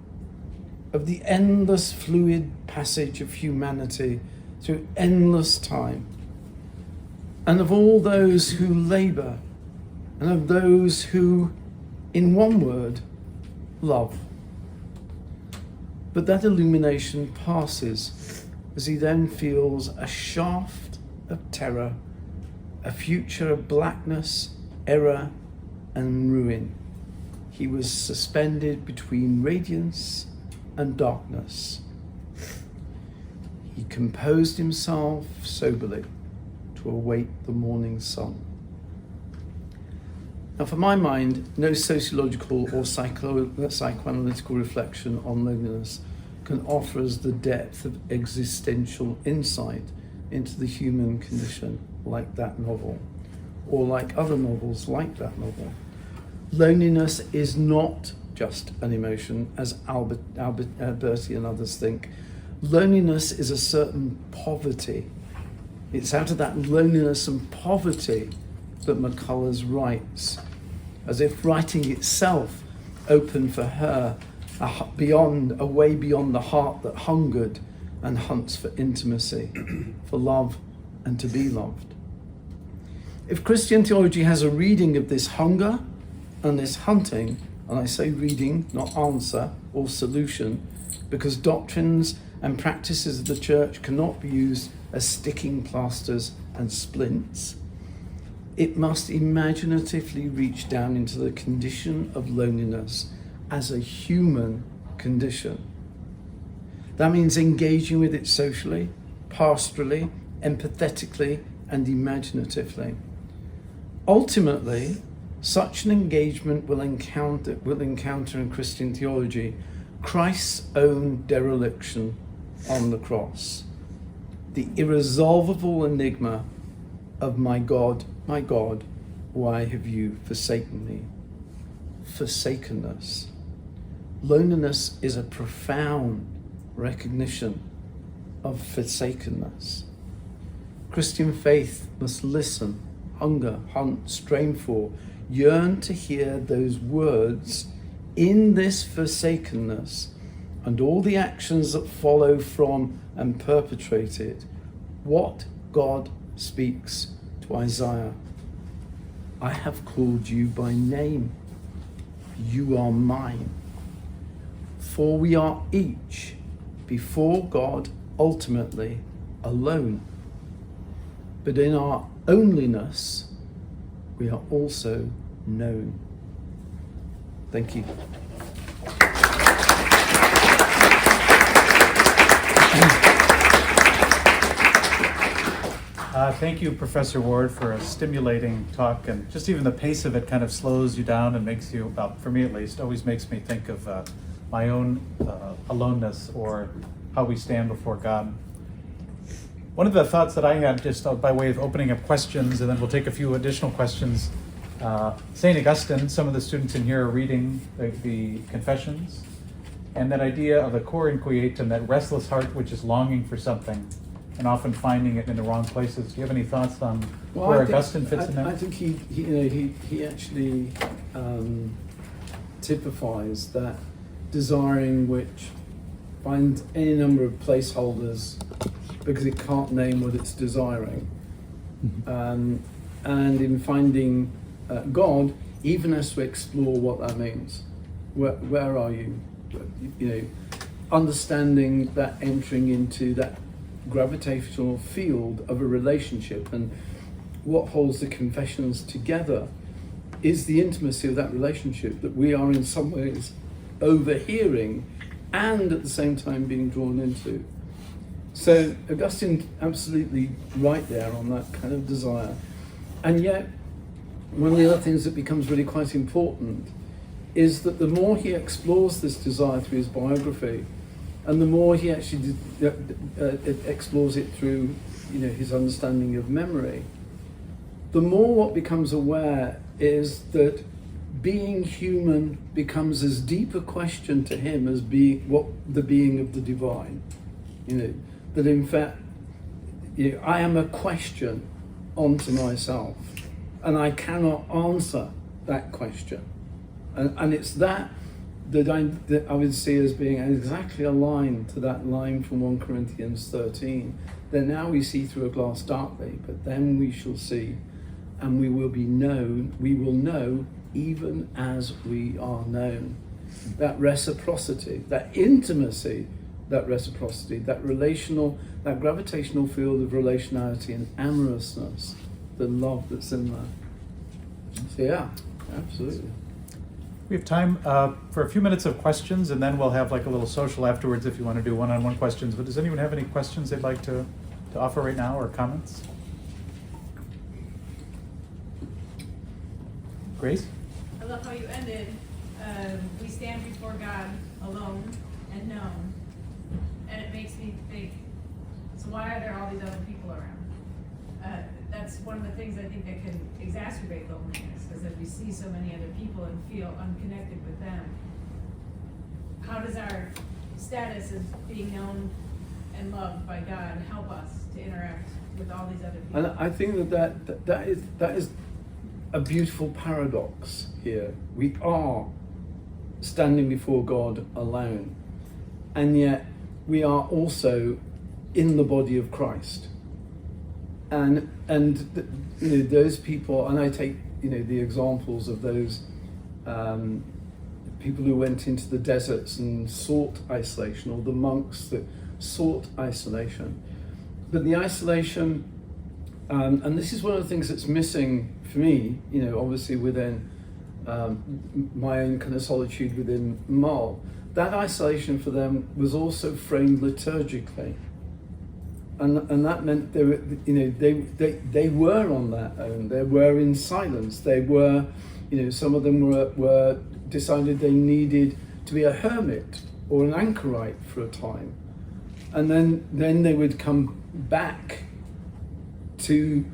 B: of the endless fluid passage of humanity through endless time, and of all those who labor, and of those who, in one word, love. But that illumination passes as he then feels a shaft of terror, a future of blackness, error, and ruin. He was suspended between radiance and darkness. He composed himself soberly to await the morning sun. Now, for my mind, no sociological or psychoanalytical reflection on loneliness can offer us the depth of existential insight into the human condition like that novel, or like other novels like that novel. Loneliness is not just an emotion, as Alberti and others think. Loneliness is a certain poverty. It's out of that loneliness and poverty that McCullough writes, as if writing itself opened for her a way beyond the heart that hungered and hunts for intimacy, for love and to be loved. If Christian theology has a reading of this hunger and this hunting, and I say reading, not answer or solution, because doctrines and practices of the church cannot be used as sticking plasters and splints, it must imaginatively reach down into the condition of loneliness as a human condition. That means engaging with it socially, pastorally, empathetically, and imaginatively. Ultimately, such an engagement will encounter in Christian theology Christ's own dereliction on the cross, the irresolvable enigma of my God, why have you forsaken me? Forsakenness. Loneliness is a profound recognition of forsakenness. Christian faith must listen, hunger, hunt, strain for, yearn to hear those words in this forsakenness and all the actions that follow from and perpetrate it. What God speaks to Isaiah: I have called you by name. You are mine. For we are each before God ultimately alone. But in our onlyness, we are also known. Thank you.
A: Thank you, Professor Ward, for a stimulating talk, and just even the pace of it kind of slows you down and makes you, well, for me at least, always makes me think of my own aloneness or how we stand before God. One of the thoughts that I had, just by way of opening up questions, and then we'll take a few additional questions. St. Augustine, some of the students in here are reading the Confessions, and that idea of the cor inquietum, that restless heart which is longing for something and often finding it in the wrong places. Do you have any thoughts on where Augustine fits in that?
B: I think he actually typifies that desiring which finds any number of placeholders because it can't name what it's desiring. And in finding God, even as to explore what that means. Where are you? Understanding that entering into that gravitational field of a relationship, and what holds the Confessions together is the intimacy of that relationship that we are in some ways overhearing and at the same time being drawn into. So Augustine absolutely right there on that kind of desire. And yet, one of the other things that becomes really quite important is that the more he explores this desire through his biography, and the more he actually explores it through his understanding of memory, the more what becomes aware is that being human becomes as deep a question to him as the being of the divine. That in fact, I am a question onto myself, and I cannot answer that question. And it's that I would see as being exactly aligned to that line from 1 Corinthians 13. That now we see through a glass darkly, but then we shall see, and we will know even as we are known. That reciprocity, that intimacy, that reciprocity, that gravitational field of relationality and amorousness, the love that's in there. So yeah, absolutely.
A: We have time for a few minutes of questions, and then we'll have like a little social afterwards if you want to do one-on-one questions. But does anyone have any questions they'd like to offer right now, or comments? Grace?
C: I love how you ended. We stand before God alone and known. And it makes me think, so why are there all these other people around? That's one of the things I think that can exacerbate loneliness, is that we see so many other people and feel unconnected with them. How does our status as being known and loved by God help us to interact with all these other people?
B: And I think that is a beautiful paradox here. We are standing before God alone, and yet we are also in the body of Christ. And those people, and I take the examples of those people who went into the deserts and sought isolation, or the monks that sought isolation. But the isolation, and this is one of the things that's missing for me, obviously within my own kind of solitude within Mull, that isolation for them was also framed liturgically. And that meant they were on their own. They were in silence. They were, some of them were decided they needed to be a hermit or an anchorite for a time, and then they would come back to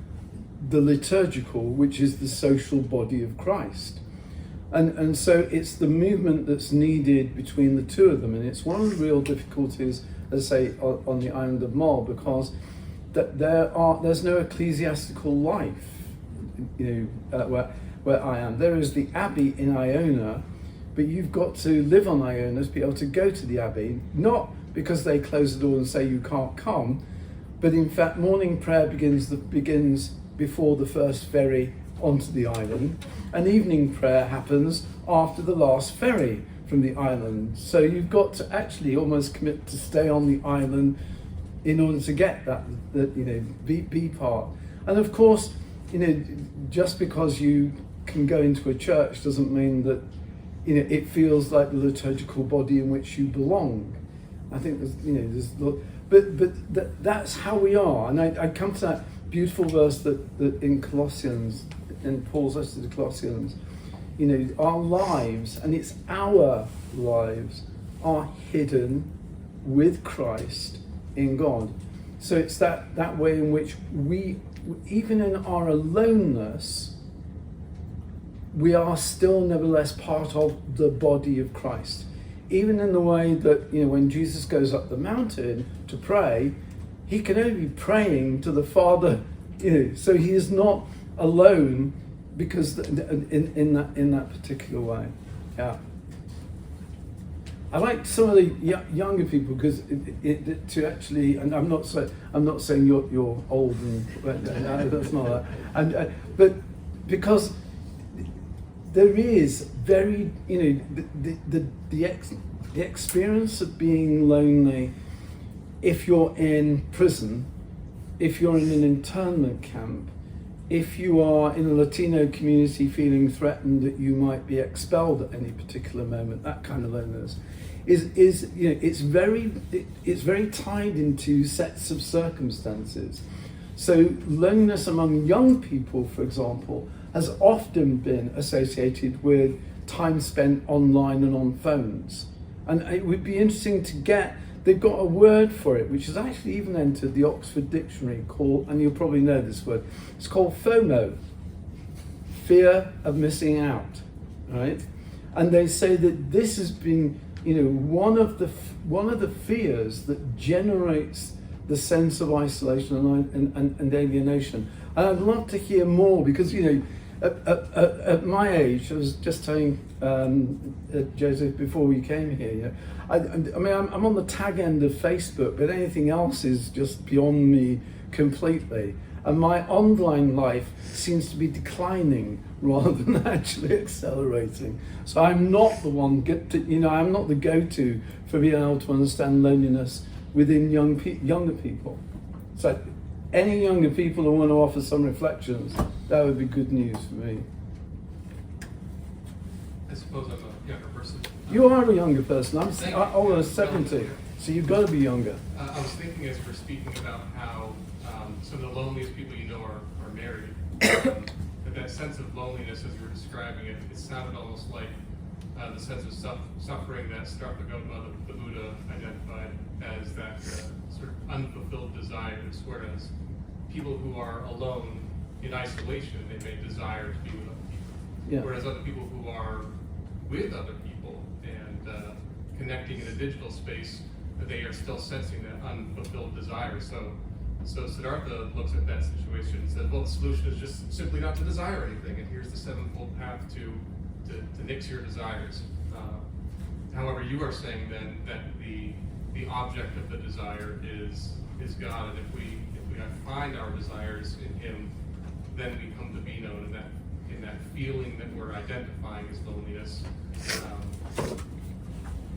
B: the liturgical, which is the social body of Christ. And so it's the movement that's needed between the two of them. And it's one of the real difficulties, as I say, on the island of Mull, because there's no ecclesiastical life, where I am. There is the Abbey in Iona, but you've got to live on Iona to be able to go to the Abbey, not because they close the door and say you can't come, but in fact morning prayer begins before the first ferry onto the island, and evening prayer happens after the last ferry from the island. So you've got to actually almost commit to stay on the island in order to get that be part. And of course, just because you can go into a church doesn't mean that it feels like the liturgical body in which you belong. I think that's how we are. And I come to that beautiful verse that in Colossians, in Paul's letter to the Colossians, our lives, and it's our lives, are hidden with Christ in God. So it's that way in which we, even in our aloneness, we are still nevertheless part of the body of Christ. Even in the way that, when Jesus goes up the mountain to pray, he can only be praying to the Father, so he is not alone, because in that particular way. Yeah. I like some of the younger people, because to actually, and I'm not saying you're old and that's not that, but because there is very, the experience of being lonely if you're in prison, if you're in an internment camp, if you are in a Latino community feeling threatened that you might be expelled at any particular moment, that kind of loneliness it's very tied into sets of circumstances. So loneliness among young people, for example, has often been associated with time spent online and on phones. And it would be interesting to they've got a word for it, which has actually even entered the Oxford Dictionary, called, and you'll probably know this word, it's called FOMO, fear of missing out, right? And they say that this has been, one of the fears that generates the sense of isolation and alienation. And I'd love to hear more, because, at my age, I was just telling Joseph before we came here, I'm on the tag end of Facebook, but anything else is just beyond me completely. And my online life seems to be declining rather than actually accelerating. So I'm not the one, I'm not the go-to for being able to understand loneliness within younger people. So any younger people who want to offer some reflections, that would be good news for me.
D: I suppose I'm a younger person.
B: You are a younger person. I'm almost 70, so you've got to be younger.
D: I was thinking, as we're speaking about how some of the loneliest people are married, that sense of loneliness, as you were describing it, it sounded almost like the sense of suffering that Siddhartha Gautama, the Buddha, identified as that sort of unfulfilled desire, whereas people who are alone in isolation, they may desire to be with other people. Yeah. Whereas other people who are with other people and connecting in a digital space, they are still sensing that unfulfilled desire. So Siddhartha looks at that situation and says, well, the solution is just simply not to desire anything, and here's the sevenfold path to nix your desires. However, you are saying then that the object of the desire is God, and if we find our desires in Him, then we come to be known in that feeling that we're identifying as loneliness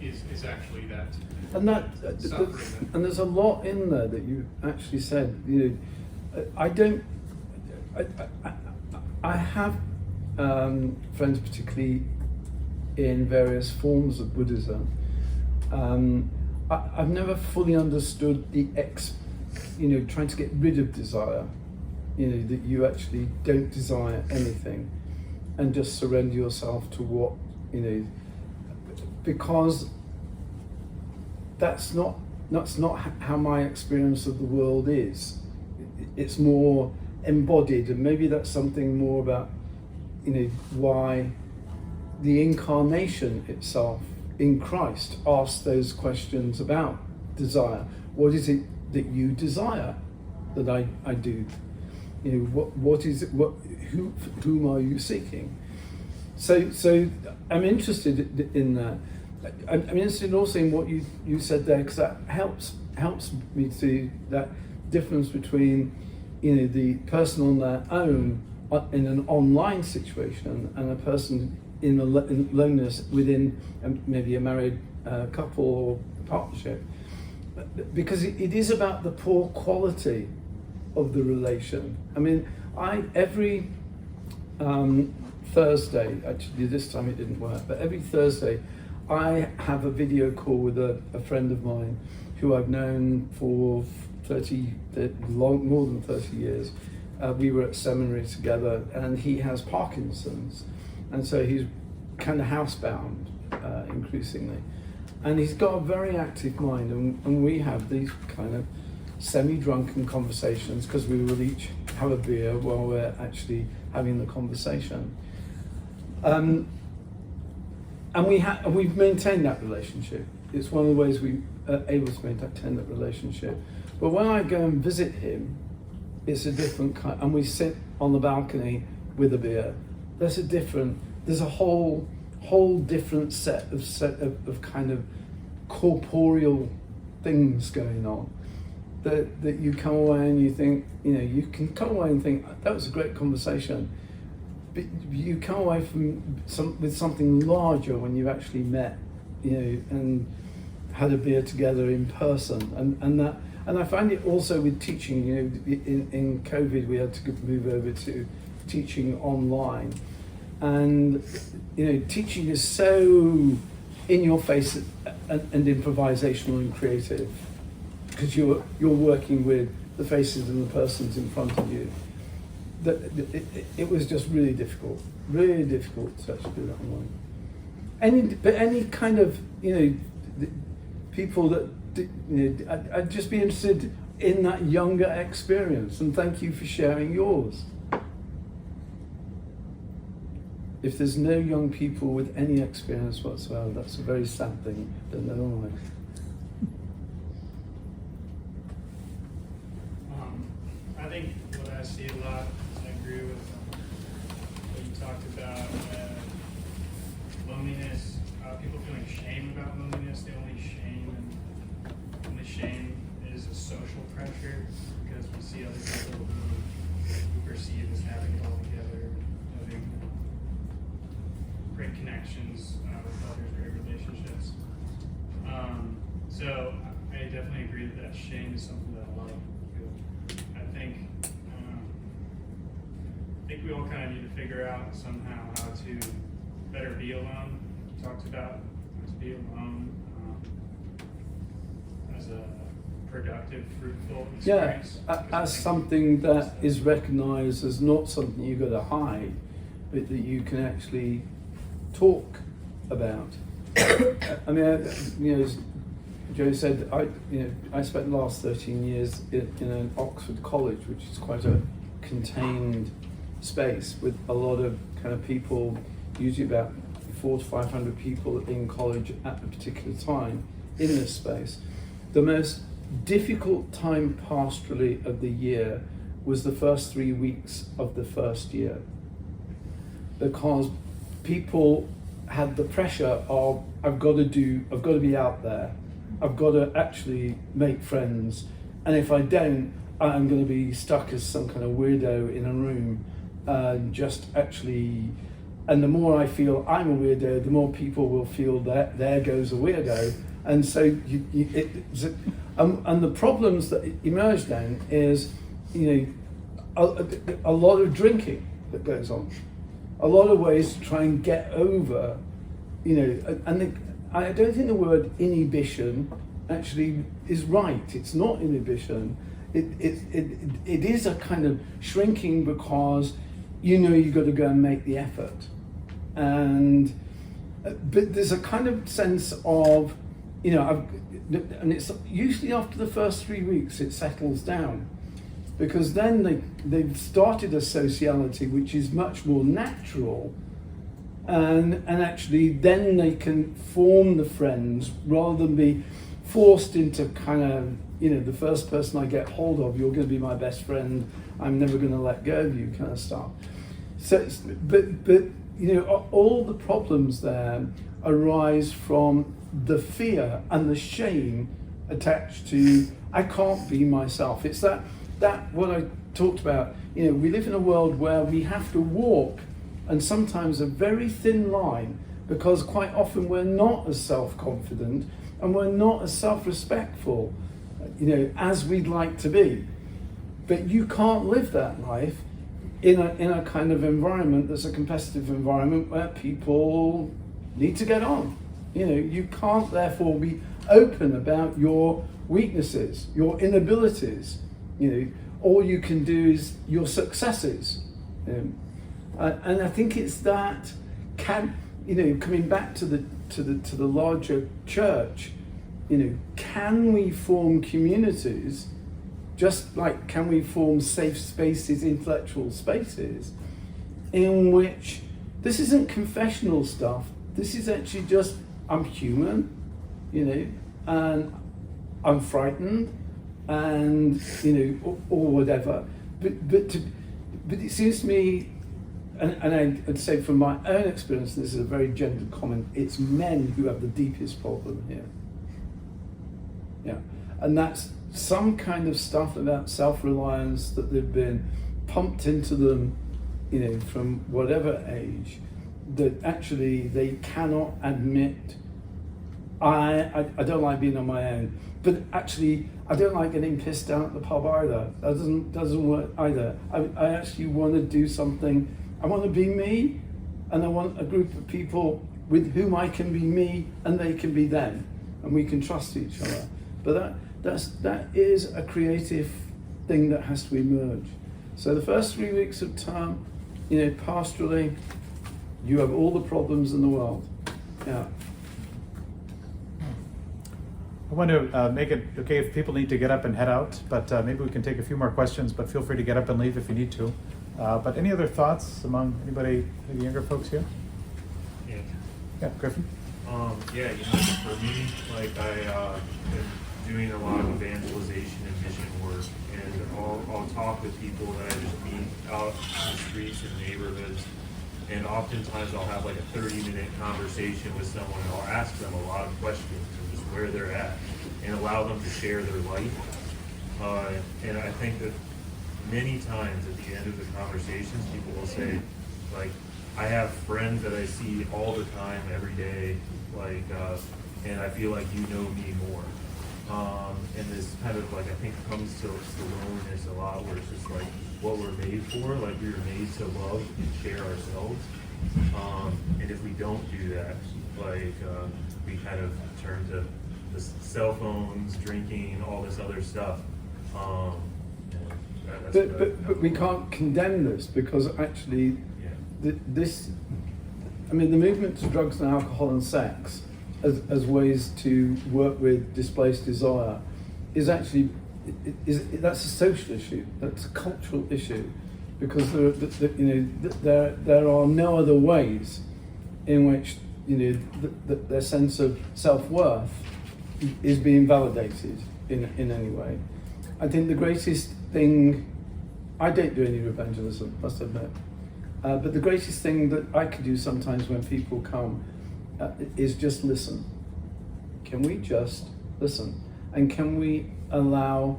D: is actually that.
B: And and there's a lot in there that you actually said. I have friends, particularly in various forms of Buddhism. I've never fully understood trying to get rid of desire. That you actually don't desire anything, and just surrender yourself to what because that's not how my experience of the world is. It's more embodied, and maybe that's something more about, why the incarnation itself in Christ asks those questions about desire. What is it that you desire that I do? What is it? Whom are you seeking? So I'm interested in that. I'm interested also in what you said there, because that helps me to see that difference between the person on their own in an online situation and a person in loneliness within maybe a married couple or partnership, because it is about the poor quality of the relation. Every Thursday, actually this time it didn't work, but every Thursday I have a video call with a friend of mine who I've known for more than 30 years. We were at seminary together, and he has Parkinson's, and so he's kind of housebound increasingly. And he's got a very active mind, and we have these kind of semi-drunken conversations, because we will each have a beer while we're actually having the conversation. And we've maintained that relationship. It's one of the ways we are able to maintain that relationship. But when I go and visit him, it's a different kind, and we sit on the balcony with a beer. There's a whole different set of kind of corporeal things going on, that you come away and you think, you can come away and think, that was a great conversation, but you come away with something larger when you've actually met, and had a beer together in person, and I find it also with teaching. In COVID we had to move over to teaching online, and teaching is so in your face and improvisational and creative, because you're working with the faces and the persons in front of you. That it was just really difficult to actually do that online. Any kind of people that I'd just be interested in that younger experience, and thank you for sharing yours. If there's no young people with any experience whatsoever, that's a very sad thing, but never mind.
E: I think what I see a lot, I agree with what you talked about, loneliness, people feeling shame about loneliness. The only shame is a social pressure, because we see other people who perceive as having it all together, having great connections with others, great relationships. So I definitely agree that shame is something that a lot of people feel. I think we all kind of need to figure out somehow how to better be alone. You talked about how to be alone as a productive, fruitful experience.
B: Yeah, as something that is recognised as not something you've got to hide, but that you can actually talk about. As Joe said, I spent the last 13 years in an Oxford college, which is quite a contained space with a lot of kind of people, usually about 400 to 500 people in college at a particular time in this space. The most difficult time pastorally of the year was the first 3 weeks of the first year, because people had the pressure of, I've got to be out there, I've got to actually make friends, and if I don't, I'm going to be stuck as some kind of weirdo in a room, and the more I feel I'm a weirdo, the more people will feel that there goes a weirdo. And so and the problems that emerge then is, a lot of drinking that goes on, a lot of ways to try and get over, I don't think the word inhibition actually is right. It's not inhibition. It is a kind of shrinking, because you've got to go and make the effort, but there's a kind of sense of, and it's usually after the first 3 weeks it settles down, because then they've started a sociality which is much more natural, and actually then they can form the friends rather than be forced into kind of, the first person I get hold of, you're going to be my best friend, I'm never going to let go of you kind of stuff. So, but all the problems there arise from the fear and the shame attached to, I can't be myself. It's that what I talked about. We live in a world where we have to walk, and sometimes a very thin line, because quite often we're not as self-confident and we're not as self-respectful, as we'd like to be. But you can't live that life in a kind of environment that's a competitive environment where people need to get on. You can't therefore be open about your weaknesses, your inabilities. All you can do is your successes. And I think it's that coming back to the larger church. Can we form communities, just like can we form safe spaces, intellectual spaces, in which this isn't confessional stuff. This is actually just, I'm human, and I'm frightened, and or whatever. But it seems to me, and I'd say from my own experience, this is a very gendered comment, it's men who have the deepest problem here. Yeah, and that's some kind of stuff about self-reliance that they've been pumped into them, from whatever age, that actually they cannot admit, I don't like being on my own, but actually I don't like getting pissed down at the pub either. That doesn't work either. I actually want to do something. I want to be me, and I want a group of people with whom I can be me and they can be them, and we can trust each other. But that is a creative thing that has to emerge. So the first 3 weeks of term, pastorally, you have all the problems in the world. Yeah.
A: I want to make it okay if people need to get up and head out, but maybe we can take a few more questions, but feel free to get up and leave if you need to. But any other thoughts among anybody, the younger folks here? Yeah, Griffin?
F: For me, like am doing a lot of evangelization and mission work, and I'll talk with people that I just meet out in the streets and neighborhoods, and oftentimes I'll have like a 30-minute conversation with someone, and I'll ask them a lot of questions of just where they're at, and allow them to share their life. And I think that many times at the end of the conversations, people will say, like, I have friends that I see all the time, every day, and I feel like you know me more. And this kind of I think comes to loneliness a lot, where it's just like what we're made for, like we were made to love and share ourselves. And if we don't do that, we kind of turn to the cell phones, drinking, all this other stuff.
B: But we can't condemn this, because actually the movement to drugs and alcohol and sex as ways to work with displaced desire is actually that's a social issue, that's a cultural issue, because there are no other ways in which their sense of self-worth is being validated in any way. I think the greatest thing, I don't do any evangelism, must admit, but the greatest thing that I can do sometimes when people come is just listen. Can we just listen? And can we allow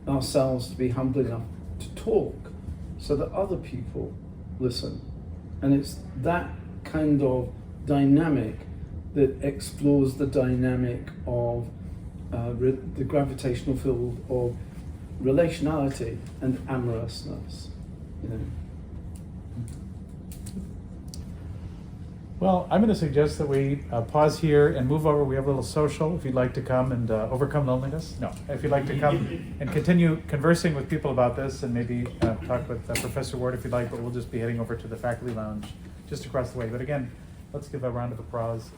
B: ourselves to be humble enough to talk so that other people listen? And it's that kind of dynamic that explores the dynamic of the gravitational field of relationality and amorousness.
A: Well, I'm going to suggest that we pause here and move over. We have a little social if you'd like to come and overcome loneliness. No, if you'd like to come and continue conversing with people about this, and maybe talk with Professor Ward if you'd like, but we'll just be heading over to the faculty lounge just across the way. But again, let's give a round of applause.